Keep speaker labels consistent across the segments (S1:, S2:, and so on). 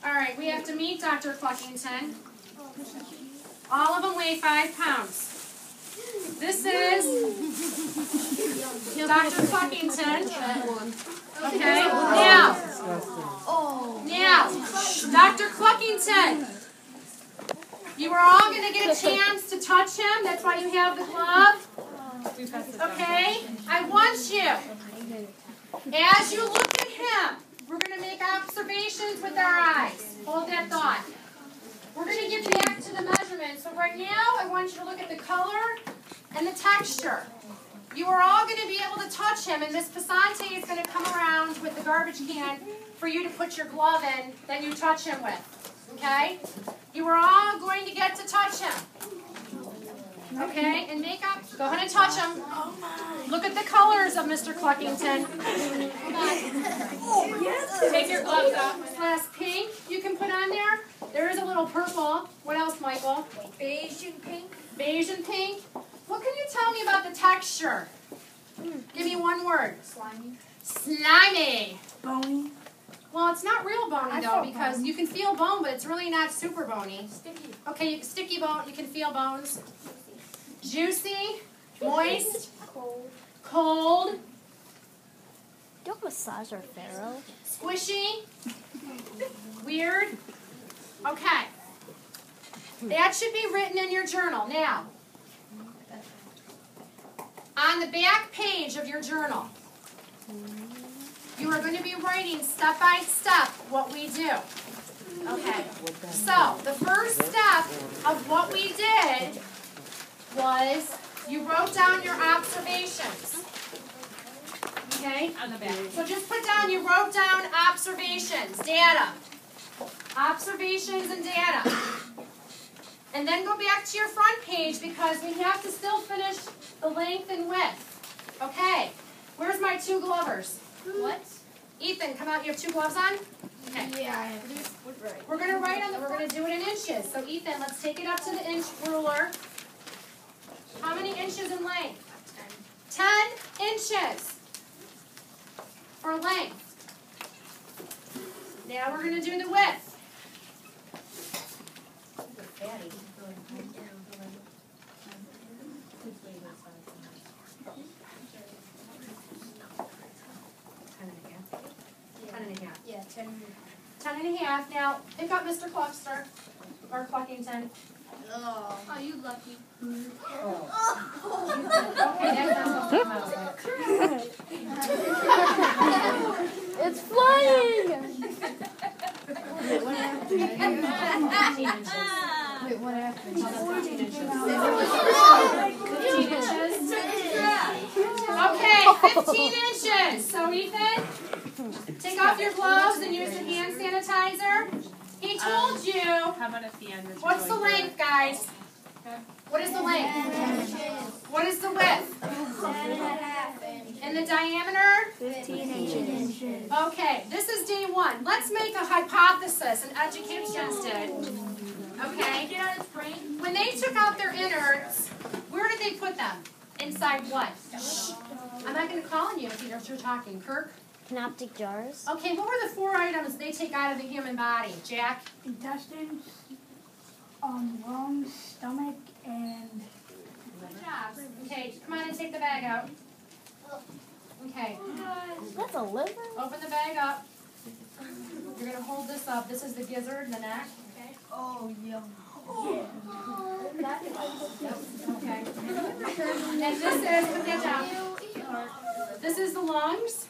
S1: All right, we have to meet Dr. Cluckington. All of them weigh 5 pounds. This is Dr. Cluckington. Okay, now, Dr. Cluckington, you are all going to get a chance to touch him. That's why you have the glove. Okay, I want you, as you look at him, we're going to make observations with our eyes. Hold that thought. We're going to get back to the measurement. So right now, I want you to look at the color and the texture. You are all going to be able to touch him, and Miss Pasante is going to come around with the garbage can for you to put your glove in that you touch him with. Okay? You are all going to get to touch him. Okay? And make up. Go ahead and touch him. Look at the colors of Mr. Cluckington. Take your gloves off. This last pink you can put on there. There is a little purple. What else, Michael?
S2: Beige and pink.
S1: Beige and pink. What can you tell me about the texture? Give me one word.
S2: Slimy.
S1: Slimy.
S2: Bony.
S1: Well, it's not real bony though, because you can feel bone, but it's really not super bony.
S2: Sticky.
S1: Okay, sticky bone. You can feel bones. Juicy. Moist. Cold.
S3: Don't massage our pharaoh.
S1: Squishy. Weird. Okay. That should be written in your journal. Now, on the back page of your journal, you are going to be writing step by step what we do. Okay. So, the first step of what we did was you wrote down your observations. Okay?
S2: On the back.
S1: So just put down, you wrote down observations, data. Observations and data. And then go back to your front page because we have to still finish the length and width. Okay. Where's my 2 glovers?
S2: What?
S1: Ethan, come out. You have 2 gloves on? Okay.
S2: Yeah, I have this.
S1: We're going to write on the, we're going to do it in inches. So Ethan, let's take it up to the inch ruler. How many inches in length? 10 inches for length. Now we're going to do the width.
S2: Yeah, 10.
S1: 10 and a half. Now, pick up Mr. Cluckster, or Cluckington.
S2: Oh, you lucky.
S1: Okay, that's not what I'm
S3: It's flying!
S2: Wait, what happened?
S1: 14 inches. Okay, 15 inches. So, Ethan, take off your gloves and use the hand sanitizer. He told you.
S2: How about at the end?
S1: What's the length, guys? What is the length? What is the width?
S2: 10.5.
S1: And the diameter?
S3: 15 inches.
S1: Okay, this is day 1. Let's make a hypothesis, and educators did. Okay?
S2: Get out its brain.
S1: When they took out their innards, where did they put them? Inside what? I'm not going to call on you if you're talking. Kirk?
S3: Canoptic jars.
S1: Okay, what were the 4 items they take out of the human body? Jack?
S4: Intestines, lungs, stomach, and...
S1: Good job. Okay, come on and take the bag out. Okay.
S3: That's a liver?
S1: Open the bag up. You're going to hold this up. This is the gizzard, the neck. Okay.
S2: Oh, yum.
S1: Okay. And this is, put that down. This is the lungs.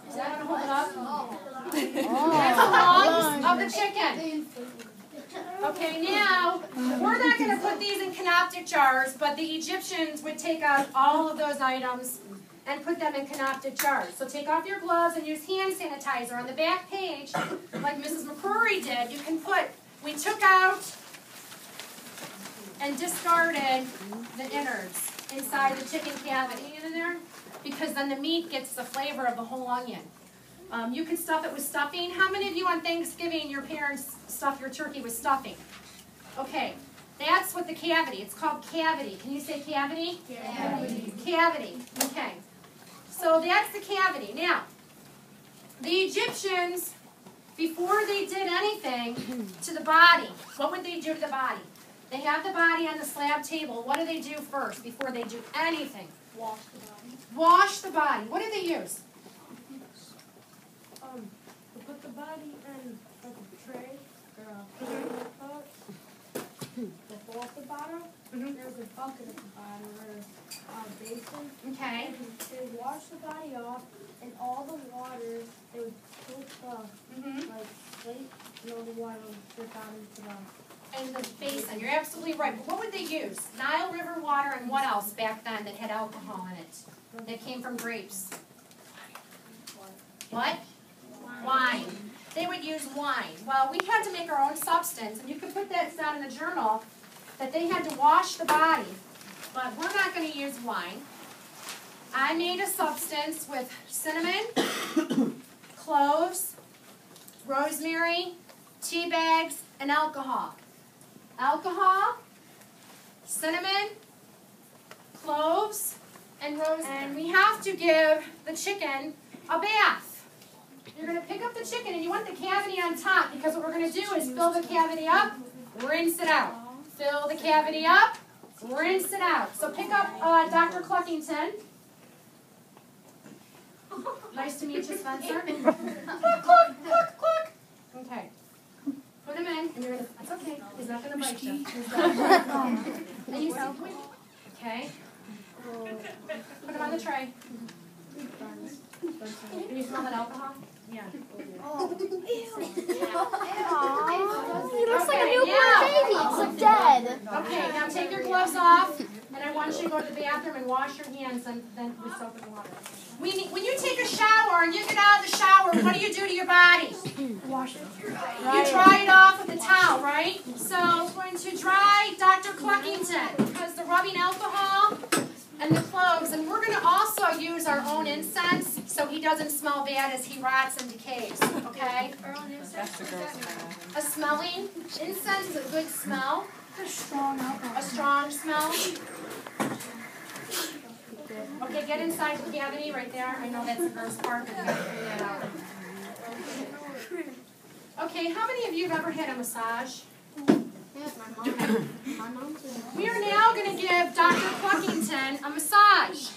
S1: Is that going to hold it up? That's the lungs of the chicken. Okay, now, we're not going to put these in canoptic jars, but the Egyptians would take out all of those items and put them in canoptic jars. So take off your gloves and use hand sanitizer. On the back page, like Mrs. McCrory did, you can put, we took out and discarded the innards inside the chicken cavity in there, because then the meat gets the flavor of the whole onion. You can stuff it with stuffing. How many of you on Thanksgiving, your parents stuff your turkey with stuffing? Okay, that's what the cavity, it's called cavity. Can you say cavity?
S2: Cavity.
S1: Cavity, okay. So that's the cavity. Now, the Egyptians before they did anything to the body, what would they do to the body? They have the body on the slab table. What do they do first before they do anything?
S2: Wash the body.
S1: Wash the body. What do they use?
S2: To put the body in like a tray or a pot. To fill up the bottom. There's a bucket at the bottom or a basin.
S1: Okay.
S2: And they wash the body off, and all the water they would put like slate, and all the water would drip out into the.
S1: And the basin. You're absolutely right. But what would they use? Nile River water and what else back then that had alcohol in it? That came from grapes? What? Wine. They would use wine. Well, we had to make our own substance, and you can put that down in the journal, that they had to wash the body. But we're not going to use wine. I made a substance with cinnamon, cloves, rosemary, tea bags, and alcohol. Alcohol, cinnamon, cloves, and rosemary. And we have to give the chicken a bath. You're going to pick up the chicken and you want the cavity on top, because what we're going to do is fill the cavity up, rinse it out. Fill the cavity up, rinse it out. So pick up Dr. Cluckington. Nice to meet you, Spencer. Cluck, cluck, cluck, cluck. Okay. Put him in, and you're gonna. It's okay. He's not gonna bite you. And you see. Okay. Put him on the tray. Can you smell that alcohol? Yeah.
S3: He looks like a newborn baby. It's like dead.
S1: Okay, now take your gloves off, and I want you to go to the bathroom and wash your hands, and then with soap and water. When you take a shower and you get out of the shower, what do you do to your body?
S4: Wash it.
S1: You dry it off with a towel, right? So I'm going to dry Dr. Cluckington, because the rubbing alcohol and the cloves, and we're going to also use our own incense so he doesn't smell bad as he rots and decays, okay? A smelling incense is a good smell.
S4: A strong alcohol.
S1: A strong smell. Okay, get inside the cavity right there. I know that's the first part, but you got to clean that out. Okay, how many of you have ever had a massage? We are now going to give Dr. Cluckington a massage.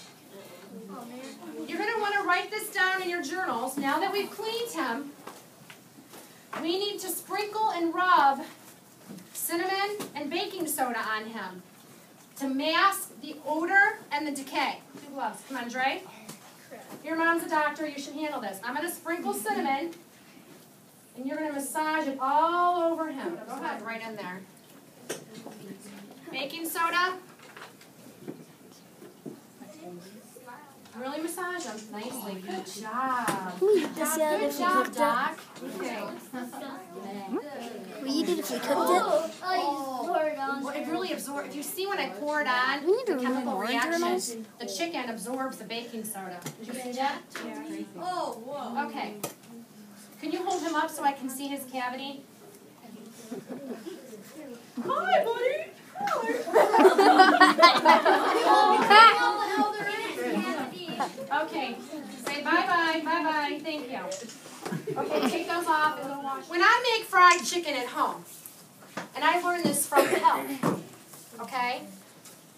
S1: You're going to want to write this down in your journals. Now that we've cleaned him, we need to sprinkle and rub cinnamon and baking soda on him to mask the odor and the decay. Two gloves. Come on, Dre. Your mom's a doctor. You should handle this. I'm going to sprinkle cinnamon, and you're going to massage it all over him. Go ahead, right in there. Baking soda. Really massage him nicely. Good job.
S3: Good
S1: job, Doc. Okay.
S3: What you did if we cooked it?
S1: Well, it really absorbs. You see when I pour it on,
S3: We need to
S1: the
S3: remove
S1: chemical
S3: more
S1: reaction,
S3: journals.
S1: the chicken absorbs the baking soda. Did you see that?
S2: Oh, whoa.
S1: Okay. Can you hold him up so I can see his cavity? Hi, buddy. Okay. Say bye-bye. Bye-bye. Thank you. Okay, take those off and go wash. When I make fried chicken at home, and I learned this from Help, okay?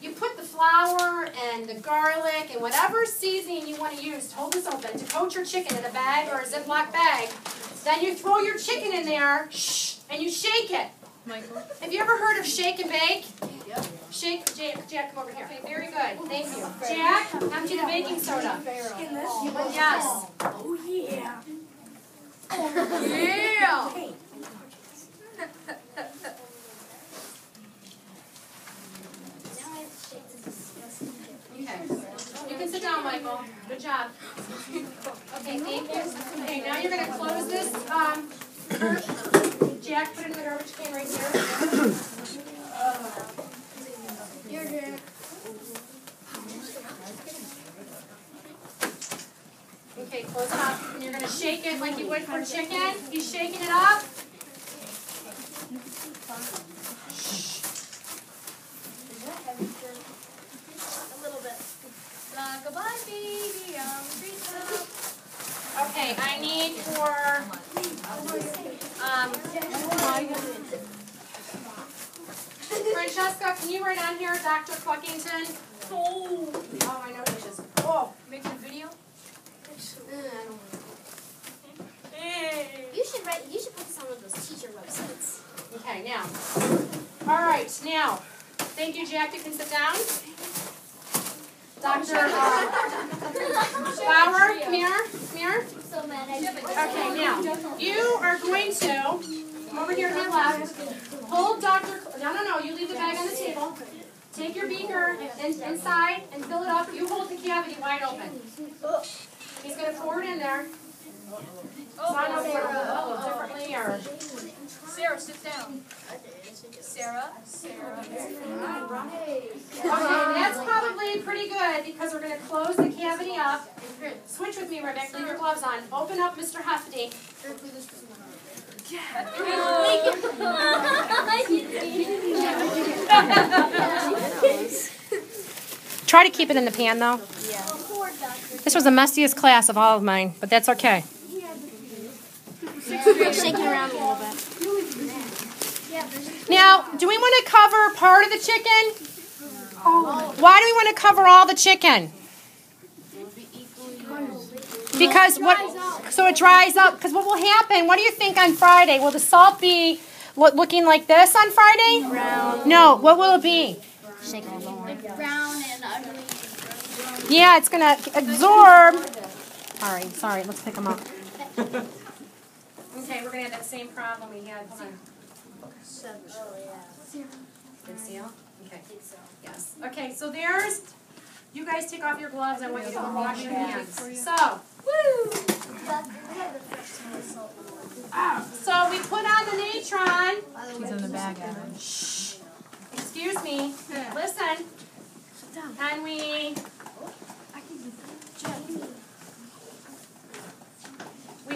S1: You put the flour and the garlic and whatever seasoning you want to use to hold this open, to coat your chicken in a bag or a Ziploc bag. Then you throw your chicken in there, and you shake it.
S2: Michael.
S1: Have you ever heard of shake and bake? Yep. Shake, Jack, come over here. Okay, very good. Thank you. Jack, empty the baking soda.
S4: In this?
S1: Yes.
S4: Oh, yeah.
S1: Yeah. Okay. You can sit down, Michael. Good job. Okay, thank you. Okay, now you're going to close this. Jack, put it in the garbage can right here. Here, Jack. Okay, close it up. And you're going to shake it like you would for chicken. He's shaking it up. Goodbye, baby. Okay, I need for Jessica, can you write on here, Dr. Cluckington? Oh, I know dishes. Oh,
S4: Making a video?
S3: You should write. You should put this on one of those teacher websites.
S1: okay, now. All right, now. Thank you, Jack. You can sit down. Dr. Flower, come here. Come here.
S3: So mad at you.
S1: Okay, now. You are going to come over here to my left. Hold Dr. No. You leave the bag on the table. Take your beaker inside and fill it up. You hold the cavity wide open. He's going to pour it in there. So I don't know if we're going to hold it a little differently or...
S4: Sarah, sit down. Sarah.
S1: Okay, that's probably pretty good because we're going to close the cavity up. Switch with me, Rebecca. Leave your gloves on. Open up Mr. Hefty. Try to keep it in the pan, though. This was the messiest class of all of mine, but that's okay.
S3: Shake it around a little bit.
S1: Now, do we want to cover part of the chicken? Why do we want to cover all the chicken? Because what? So it dries up. Because what will happen? What do you think on Friday? Will the salt be looking like this on Friday?
S3: Brown.
S1: No. What will it be?
S3: Shake it a little more. Brown and ugly.
S1: Yeah, it's gonna absorb. All right. Sorry. Let's pick them up. Okay, we're gonna have that same problem we had. Hold on. Good seal? Okay. Yes. Okay, so there's, you guys take off your gloves. I want you to go wash your hands. So we put on the natron.
S4: She's in the bag,
S1: Shh. Excuse me. Listen. And we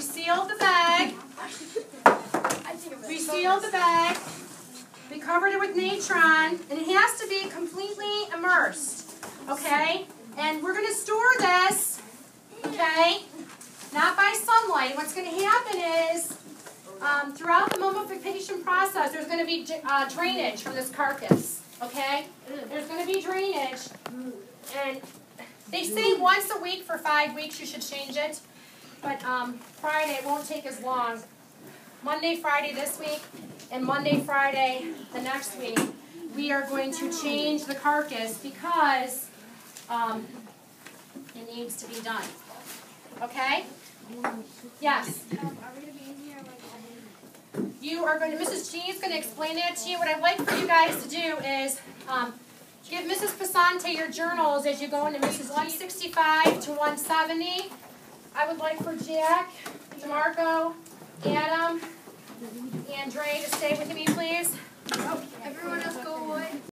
S1: sealed the bag. We sealed the bag. We covered it with natron, and it has to be completely immersed, okay? And we're going to store this, okay, not by sunlight. What's going to happen is, throughout the mummification process, there's going to be drainage from this carcass, okay? There's going to be drainage, and they say once a week for 5 weeks you should change it, but Friday it won't take as long. Monday, Friday this week, and Monday, Friday the next week, we are going to change the carcass because it needs to be done. Okay? Yes? You are going to, Mrs. G is going to explain that to you. What I'd like for you guys to do is give Mrs. Pasante your journals as you go into Mrs. 165 to 170. I would like for Jack, DeMarco, Adam, and Dre to stay with me, please. Oh.